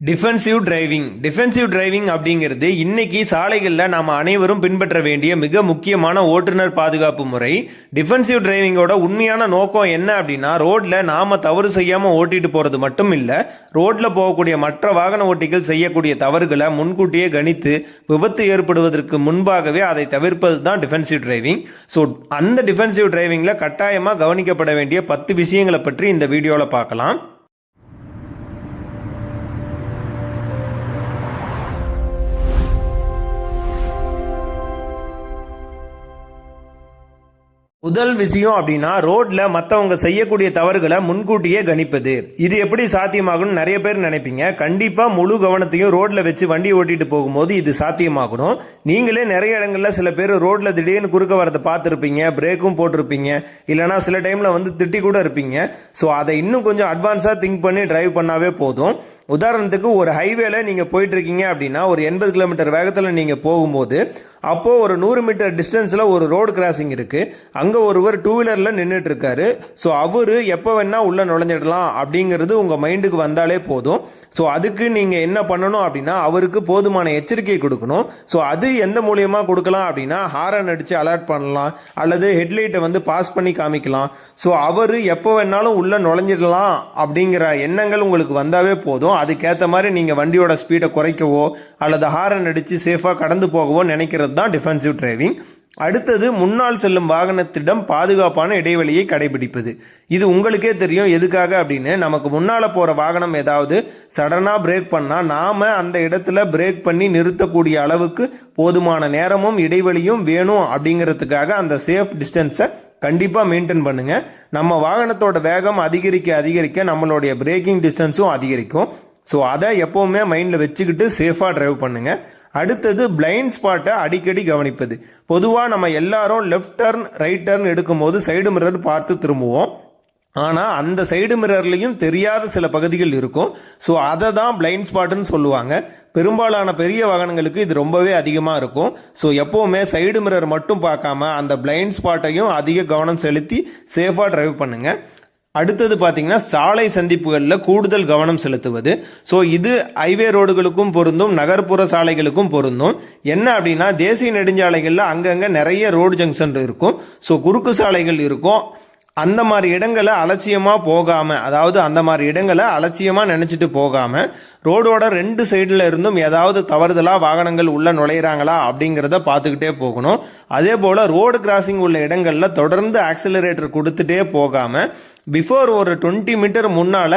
Defensive driving அப்படிங்கிறது இன்னைக்கு சாலைகளில் நாம் அனைவரும் பின்பற்ற வேண்டிய மிக முக்கியமான ஓட்டுநர் பாதுகாப்பு முறை. டிஃபென்சிவ் டிரைவிங்கோட உண்மையான நோக்கம் என்ன அப்படின்னா, ரோட்ல நாம தவறு செய்யாம ஓட்டிட்டு போறது மட்டும் இல்ல, ரோட்ல போகக்கூடிய மற்ற வாகன ஓட்டிகள் செய்யக்கூடிய தவறுகளை முன்கூட்டியே கணித்து விபத்து ஏற்படுவதற்கு முன்பாகவே அதை தவிர்ப்பது தான் டிஃபென்சிவ் டிரைவிங். ஸோ அந்த டிஃபென்சிவ் டிரைவிங்ல கட்டாயமா கவனிக்கப்பட வேண்டிய 10 விஷயங்களை பற்றி இந்த வீடியோல பார்க்கலாம். முதல் விஷயம் அப்படின்னா, ரோட்ல மற்றவங்க செய்யக்கூடிய தவறுகளை முன்கூட்டியே கணிப்பது. இது எப்படி சாத்தியமாகும் நிறைய பேர் நினைப்பீங்க. கண்டிப்பா முழு கவனத்தையும் ரோட்ல வச்சு வண்டி ஓட்டிட்டு போகும்போது இது சாத்தியமாகணும். நீங்களே நிறைய இடங்கள்ல சில பேர் ரோட்ல திடீர்னு குறுக்க வரதை பார்த்துருப்பீங்க, பிரேக்கும் போட்டிருப்பீங்க, இல்லைனா சில டைம்ல திட்டி கூட இருப்பீங்க. ஸோ அதை இன்னும் கொஞ்சம் அட்வான்ஸா திங்க் பண்ணி டிரைவ் பண்ணாவே போதும். உதாரணத்துக்கு ஒரு ஹைவேல நீங்க போயிட்டு இருக்கீங்க அப்படின்னா, ஒரு 80 கிலோமீட்டர் வேகத்துல நீங்க போகும்போது அப்போ ஒரு 100 மீட்டர் டிஸ்டன்ஸ்ல ஒரு ரோடு கிராசிங் இருக்கு. அங்க ஒருவர் 2 வீலர்ல நின்றுட்டு இருக்காரு. ஸோ அவரு எப்போ வேணா உள்ள நுழைஞ்சிடலாம் அப்படிங்கிறது உங்க மைண்டுக்கு வந்தாலே போதும். ஸோ அதுக்கு நீங்க என்ன பண்ணணும் அப்படின்னா, அவருக்கு போதுமான எச்சரிக்கை கொடுக்கணும். ஸோ அது எந்த மூலியமா கொடுக்கலாம் அப்படின்னா, ஹாரன் அடிச்சு அலர்ட் பண்ணலாம், அல்லது ஹெட்லைட்டை பாஸ் பண்ணி காமிக்கலாம். ஸோ அவரு எப்போ வேணாலும் உள்ள நுழைஞ்சிடலாம் அப்படிங்கிற எண்ணங்கள் உங்களுக்கு வந்தாவே போதும். அதுக்கேற்ற மாதிரி நீங்க வண்டியோட ஸ்பீடை குறைக்கவோ அல்லது ஹாரன் அடிச்சு சேஃபா கடந்து போகவோ நினைக்கிறது தான் டிஃபென்சிவ் டிரைவிங். அடுத்தது, முன்னால் செல்லும் வாகனத்திடம் பாதுகாப்பான இடைவெளியை கடைபிடிப்பது. இது உங்களுக்கே தெரியும் எதுக்காக அப்படின்னு. நமக்கு முன்னால போற வாகனம் ஏதாவது சடனா பிரேக் பண்ணா நாம அந்த இடத்துல பிரேக் பண்ணி நிறுத்தக்கூடிய அளவுக்கு போதுமான நேரமும் இடைவெளியும் வேணும் அப்படிங்கிறதுக்காக அந்த சேஃப் டிஸ்டன்ஸை கண்டிப்பா மெயின்டைன் பண்ணுங்க. நம்ம வாகனத்தோட வேகம் அதிகரிக்க அதிகரிக்க நம்மளுடைய பிரேக்கிங் டிஸ்டன்ஸும் அதிகரிக்கும். ஸோ அதை எப்பவுமே மைண்ட்ல வச்சுக்கிட்டு சேஃபா டிரைவ் பண்ணுங்க. அடுத்தது, பிளைண்ட் ஸ்பாட்டை அடிக்கடி கவனிப்பது. பொதுவாக நம்ம எல்லாரும் லெஃப்ட் டர்ன் ரைட் டர்ன் எடுக்கும்போது சைடு மிரர் பார்த்து திரும்புவோம். ஆனால் அந்த சைடு மிரர்லையும் தெரியாத சில பகுதிகள் இருக்கும். ஸோ அதை தான் பிளைண்ட் ஸ்பாட்னு சொல்லுவாங்க. பெரும்பாலான பெரிய வாகனங்களுக்கு இது ரொம்பவே அதிகமாக இருக்கும். ஸோ எப்போவுமே சைடு மிரர் மட்டும் பார்க்காம அந்த பிளைண்ட் ஸ்பாட்டையும் அதிக கவனம் செலுத்தி சேஃபாக டிரைவ் பண்ணுங்க. அடுத்தது பார்த்தீங்கன்னா, சாலை சந்திப்புகளில் கூடுதல் கவனம் செலுத்துவது. ஸோ இது ஹைவே ரோடுகளுக்கும் பொருந்தும், நகர்ப்புற சாலைகளுக்கும் பொருந்தும். என்ன அப்படின்னா, தேசிய நெடுஞ்சாலைகளில் அங்கங்கே நிறைய ரோடு ஜங்ஷன் இருக்கும். ஸோ குறுக்கு சாலைகள் இருக்கும். அந்த மாதிரி இடங்களை அலட்சியமா போகாம, அதாவது அந்த மாதிரி இடங்களை அலட்சியமா நினைச்சிட்டு போகாம, ரோடோட 2 சைடுல இருந்தும் ஏதாவது தவறுதலா வாகனங்கள் உள்ள நுழையிறாங்களா அப்படிங்கிறத பார்த்துக்கிட்டே போகணும். அதே போல ரோடு கிராசிங் உள்ள இடங்கள்ல தொடர்ந்து ஆக்சிலரேட்டர் கொடுத்துட்டே போகாம, பிஃபோர் ஒரு 20 மீட்டர் முன்னால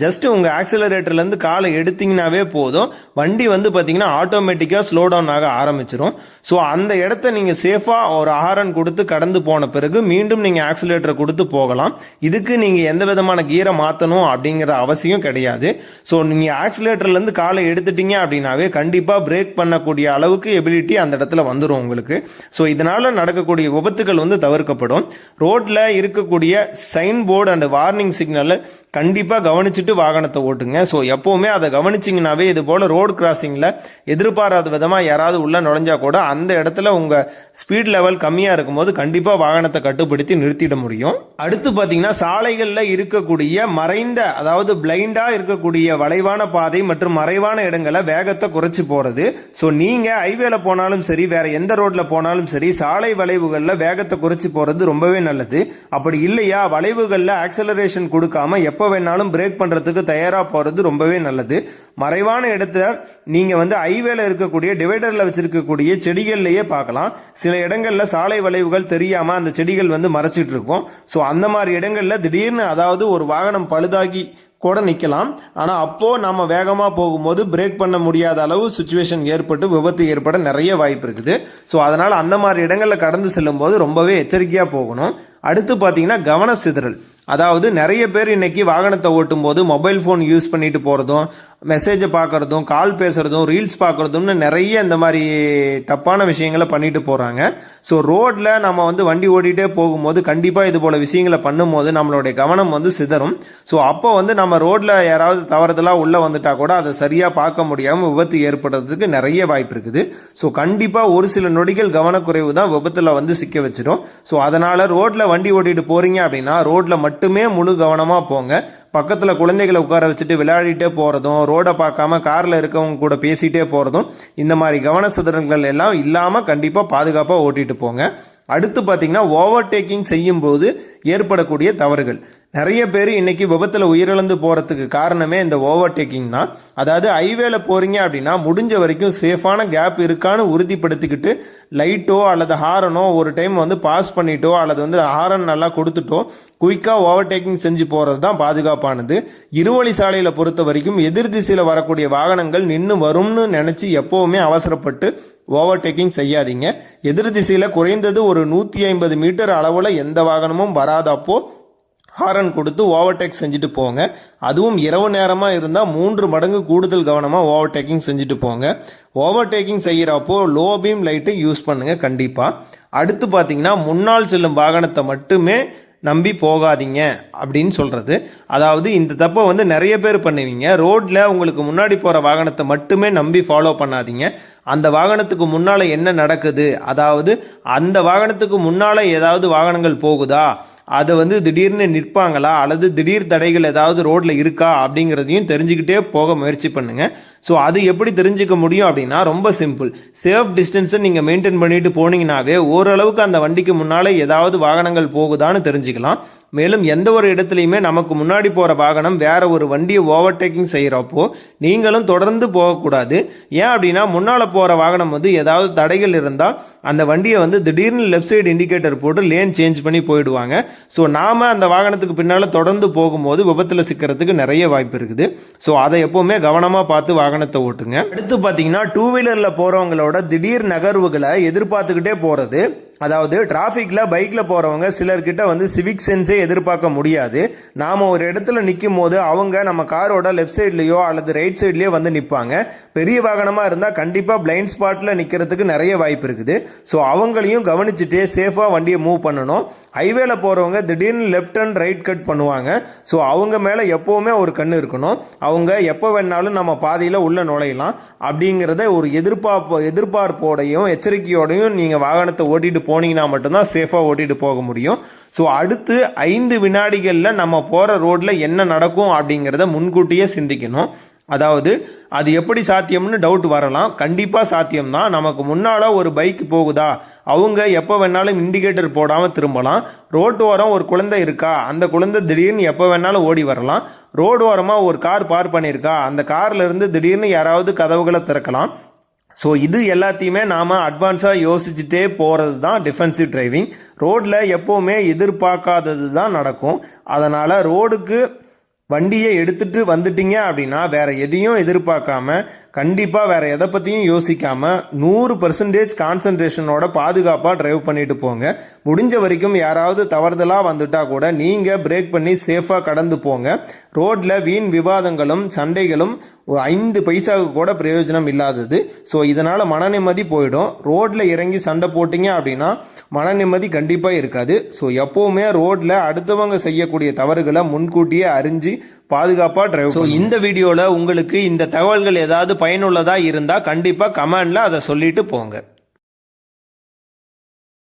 ஜஸ்ட் உங்க ஆக்சிலரேட்டர்ல இருந்து காலை எடுத்தீங்கன்னாவே போதும், வண்டி பாத்தீங்கன்னா ஆட்டோமேட்டிக்கா ஸ்லோ டவுன் ஆக ஆரம்பிச்சிடும். ஸோ அந்த இடத்த நீங்க சேஃபா ஒரு ஹாரன் கொடுத்து கடந்து போன பிறகு மீண்டும் நீங்க ஆக்சிலரேட்டர் கொடுத்து போகலாம். இதுக்கு நீங்க எந்த விதமான கியரை மாற்றணும் அப்படிங்கிற அவசியம் கிடையாது. ஸோ நீங்க ஆக்சிலேட்டர்ல இருந்து காலை எடுத்துட்டீங்க அப்படின்னாவே கண்டிப்பா பிரேக் பண்ணக்கூடிய அளவுக்கு எபிலிட்டி அந்த இடத்துல வந்துடும் உங்களுக்கு. ஸோ இதனால நடக்கக்கூடிய விபத்துகள் தவிர்க்கப்படும். ரோட்ல இருக்கக்கூடிய sign board and warning signal கண்டிப்பா கவனிச்சுட்டு வாகனத்தை ஓட்டுங்க. ஸோ எப்பவுமே அதை கவனிச்சிங்கனாவே, இது போல ரோடு கிராசிங்ல எதிர்பாராத விதமா யாராவது உள்ள நுழைஞ்சா கூட அந்த இடத்துல உங்க ஸ்பீட் லெவல் கம்மியா இருக்கும்போது கண்டிப்பா வாகனத்தை கட்டுப்படுத்தி நிறுத்திட முடியும். அடுத்து பாத்தீங்கன்னா, சாலைகள்ல இருக்கக்கூடிய மறைந்த, அதாவது பிளைண்டா இருக்கக்கூடிய வளைவான பாதை மற்றும் மறைவான இடங்களை வேகத்தை குறைச்சு போறது. ஸோ நீங்க ஹைவேல போனாலும் சரி, வேற எந்த ரோட்ல போனாலும் சரி, சாலை வளைவுகள்ல வேகத்தை குறைச்சு போறது ரொம்பவே நல்லது. அப்படி இல்லையா, வளைவுகள்ல ஆக்சலரேஷன் கொடுக்காம எப்ப வேணாலும் பிரேக் பண்றதுக்கு தயாரா போறது ரொம்பவே நல்லது. மறைவான இடத்த நீங்க ஹைவேல இருக்கக்கூடிய டிவைடர்ல வச்சிருக்கக்கூடிய செடிகள்லயே பார்க்கலாம். சில இடங்கள்ல சாலை வளைவுகள் தெரியாம அந்த செடிகள் மறைச்சிட்டு இருக்கும். ஸோ அந்த மாதிரி இடங்கள்ல திடீர்னு, அதாவது ஒரு வாகனம் பழுதாகி கூட நிக்கலாம். ஆனா அப்போ நம்ம வேகமா போகும்போது பிரேக் பண்ண முடியாத அளவு சுச்சுவேஷன் ஏற்பட்டு விபத்து ஏற்பட நிறைய வாய்ப்பு இருக்குது. ஸோ அதனால அந்த மாதிரி இடங்கள்ல கடந்து செல்லும் போது ரொம்பவே எச்சரிக்கையா போகணும். அடுத்து பாத்தீங்கன்னா, கவன சிதறல். அதாவது நிறைய பேர் இன்னைக்கு வாகனத்தை ஓட்டும் போது மொபைல் போன் யூஸ் பண்ணிட்டு போறதும், மெசேஜை பார்க்கறதும், கால் பேசுறதும், ரீல்ஸ் பார்க்கறதும்னு நிறைய இந்த மாதிரி தப்பான விஷயங்களை பண்ணிட்டு போறாங்க. ஸோ ரோட்ல நம்ம வண்டி ஓடிட்டே போகும்போது கண்டிப்பா இது போல விஷயங்களை பண்ணும்போது நம்மளுடைய கவனம் சிதறும். ஸோ அப்போ நம்ம ரோட்ல யாராவது தவறுதலா உள்ள வந்துட்டா கூட அதை சரியா பார்க்க முடியாம விபத்து ஏற்படுறதுக்கு நிறைய வாய்ப்பு இருக்குது. ஸோ கண்டிப்பா ஒரு சில நொடிகள் கவனக்குறைவு தான் விபத்துல சிக்க வச்சிடும். ஸோ அதனால ரோட்ல வண்டி ஓட்டிட்டு போறீங்க அப்படின்னா ரோட்ல மட்டுமே முழு கவனமா போங்க. பக்கத்தில் குழந்தைகளை உட்கார வச்சுட்டு விளையாடிட்டே போகிறதும், ரோடை பார்க்காம காரில் இருக்கவங்க கூட பேசிகிட்டே போகிறதும், இந்த மாதிரி கவன சிதறல்கள் எல்லாம் இல்லாமல் கண்டிப்பாக பாதுகாப்பாக ஓட்டிட்டு போங்க. அடுத்து பார்த்தீங்கன்னா ஓவர்டேக்கிங் செய்யும் போது ஏற்படக்கூடிய தவறுகள். நிறைய பேர் இன்னைக்கு விபத்தில் உயிரிழந்து போகிறதுக்கு காரணமே இந்த ஓவர்டேக்கிங் தான். அதாவது ஹைவேல போகிறீங்க அப்படின்னா முடிஞ்ச வரைக்கும் சேஃபான கேப் இருக்கான்னு உறுதிப்படுத்திக்கிட்டு லைட்டோ அல்லது ஹாரனோ ஒரு டைம் பாஸ் பண்ணிட்டோ அல்லது ஹாரன் நல்லா கொடுத்துட்டோ குயிக்காக ஓவர்டேக்கிங் செஞ்சு போகிறது தான் பாதுகாப்பானது. இருவழி சாலையில் பொறுத்த வரைக்கும் எதிர் திசையில் வரக்கூடிய வாகனங்கள் நின்று வரும்னு நினச்சி எப்போவுமே அவசரப்பட்டு ஓவர்டேக்கிங் செய்யாதீங்க. எதிர் திசையில் குறைந்தது ஒரு 150 மீட்டர் அளவில் எந்த வாகனமும் வராதப்போ ஹாரன் கொடுத்து ஓவர்டேக் செஞ்சுட்டு போங்க. அதுவும் இரவு நேரமாக இருந்தால் 3 மடங்கு கூடுதல் கவனமாக ஓவர்டேக்கிங் செஞ்சுட்டு போங்க. ஓவர்டேக்கிங் செய்கிறப்போ லோ பீம் லைட்டு யூஸ் பண்ணுங்கள் கண்டிப்பாக. அடுத்து பார்த்தீங்கன்னா முன்னால் செல்லும் வாகனத்தை மட்டுமே நம்பி போகாதீங்க அப்படின்னு சொல்கிறது. அதாவது இந்த தப்பை நிறைய பேர் பண்ணுவீங்க. ரோட்டில் உங்களுக்கு முன்னாடி போகிற வாகனத்தை மட்டுமே நம்பி ஃபாலோ பண்ணாதீங்க. அந்த வாகனத்துக்கு முன்னால் என்ன நடக்குது, அதாவது அந்த வாகனத்துக்கு முன்னால் ஏதாவது வாகனங்கள் போகுதா, அதை திடீர்னு நிற்பாங்களா அல்லது திடீர் தடைகள் ஏதாவது ரோட்டில் இருக்கா அப்படிங்கிறதையும் தெரிஞ்சுக்கிட்டே போக முயற்சி பண்ணுங்க. ஸோ அது எப்படி தெரிஞ்சுக்க முடியும் அப்படின்னா ரொம்ப சிம்பிள். சேஃப் டிஸ்டன்ஸை நீங்கள் மெயின்டைன் பண்ணிட்டு போனீங்கன்னாவே ஓரளவுக்கு அந்த வண்டிக்கு முன்னால் ஏதாவது வாகனங்கள் போகுதான்னு தெரிஞ்சுக்கலாம். மேலும் எந்த ஒரு இடத்துலையுமே நமக்கு முன்னாடி போகிற வாகனம் வேற ஒரு வண்டியை ஓவர்டேக்கிங் செய்கிறப்போ நீங்களும் தொடர்ந்து போகக்கூடாது. ஏன் அப்படின்னா முன்னால் போகிற வாகனம் ஏதாவது தடைகள் இருந்தால் அந்த வண்டியை திடீர்னு லெஃப்ட் சைடு இண்டிகேட்டர் போட்டு லேன் சேஞ்ச் பண்ணி போயிடுவாங்க. ஸோ நாம் அந்த வாகனத்துக்கு பின்னால் தொடர்ந்து போகும்போது விபத்தில் சிக்கிறதுக்கு நிறைய வாய்ப்பு இருக்குது. ஸோ அதை எப்போவுமே கவனமாக பார்த்து வாகனத்தை ஓட்டுங்க. அடுத்து பார்த்தீங்கன்னா 2 வீலரில் போகிறவங்களோட திடீர் நகர்வுகளை எதிர்பார்த்துக்கிட்டே போகிறது. அதாவது டிராஃபிக்ல பைக்ல போறவங்க சிலர்கிட்ட சிவிக் சென்ஸே எதிர்பார்க்க முடியாது. நாம ஒரு இடத்துல நிற்கும் போது அவங்க நம்ம காரோட லெஃப்ட் சைட்லயோ அல்லது ரைட் சைட்லயோ நிற்பாங்க. பெரிய வாகனமா இருந்தா கண்டிப்பா பிளைண்ட் ஸ்பாட்ல நிக்கிறதுக்கு நிறைய வாய்ப்பு இருக்குது. ஸோ அவங்களையும் கவனிச்சுட்டே சேஃபா வண்டியை மூவ் பண்ணணும். ஹைவேல போறவங்க திடீர்னு லெஃப்ட் அண்ட் ரைட் கட் பண்ணுவாங்க. ஸோ அவங்க மேல எப்பவுமே ஒரு கண்ணு இருக்கணும். அவங்க எப்போ வேணாலும் நம்ம பாதையில உள்ள நுழையலாம் அப்படிங்கிறத ஒரு எதிர்பார்ப்போடையும் எச்சரிக்கையோடையும் நீங்க வாகனத்தை ஓட்டிட்டு போனீங்கன்னா மட்டும்தான் சேஃபாக ஓட்டிட்டு போக முடியும். ஸோ அடுத்து 5 வினாடிகளில் நம்ம போகிற ரோட்டில் என்ன நடக்கும் அப்படிங்கிறத முன்கூட்டியே சிந்திக்கணும். அதாவது அது எப்படி சாத்தியம்னு டவுட் வரலாம். கண்டிப்பாக சாத்தியம்தான். நமக்கு முன்னால் ஒரு பைக் போகுதா, அவங்க எப்போ வேணாலும் இண்டிகேட்டர் போடாமல் திரும்பலாம். ரோட்டு ஓரம் ஒரு குழந்தை இருக்கா, அந்த குழந்தை திடீர்னு எப்போ வேணாலும் ஓடி வரலாம். ரோடு ஓரமாக ஒரு கார் பார்க் பண்ணியிருக்கா, அந்த கார்ல இருந்து திடீர்னு யாராவது கதவுகளை திறக்கலாம். ஸோ இது எல்லாத்தையுமே நாம் அட்வான்ஸாக யோசிச்சுட்டே போகிறது தான் டிஃபென்சிவ் டிரைவிங். ரோட்டில் எப்போவுமே எதிர்பார்க்காதது தான் நடக்கும். அதனால் ரோடுக்கு வண்டியை எடுத்துட்டு வந்துட்டீங்க அப்படின்னா வேற எதையும் எதிர்பார்க்காம கண்டிப்பாக வேற எதை பற்றியும் யோசிக்காம 100% கான்சன்ட்ரேஷனோட பாதுகாப்பாக டிரைவ் பண்ணிட்டு போங்க. முடிஞ்ச வரைக்கும் யாராவது தவறுதலாக வந்துட்டா கூட நீங்கள் பிரேக் பண்ணி சேஃபாக கடந்து போங்க. ரோட்டில் வீண் விவாதங்களும் சண்டைகளும் 5 பைசாவுக்கு கூட பிரயோஜனம் இல்லாதது. ஸோ இதனால் மன நிம்மதி போயிடும். ரோட்டில் இறங்கி சண்டை போட்டிங்க அப்படின்னா மன நிம்மதி கண்டிப்பாக இருக்காது. ஸோ எப்போவுமே ரோட்டில் அடுத்தவங்க செய்யக்கூடிய தவறுகளை முன்கூட்டியே அறிஞ்சு பாதுகாப்பாக டிரைவ். ஸோ இந்த வீடியோவில் உங்களுக்கு இந்த தகவல்கள் ஏதாவது பயனுள்ளதாக இருந்தால் கண்டிப்பாக கமெண்டில் அதை சொல்லிட்டு போங்க.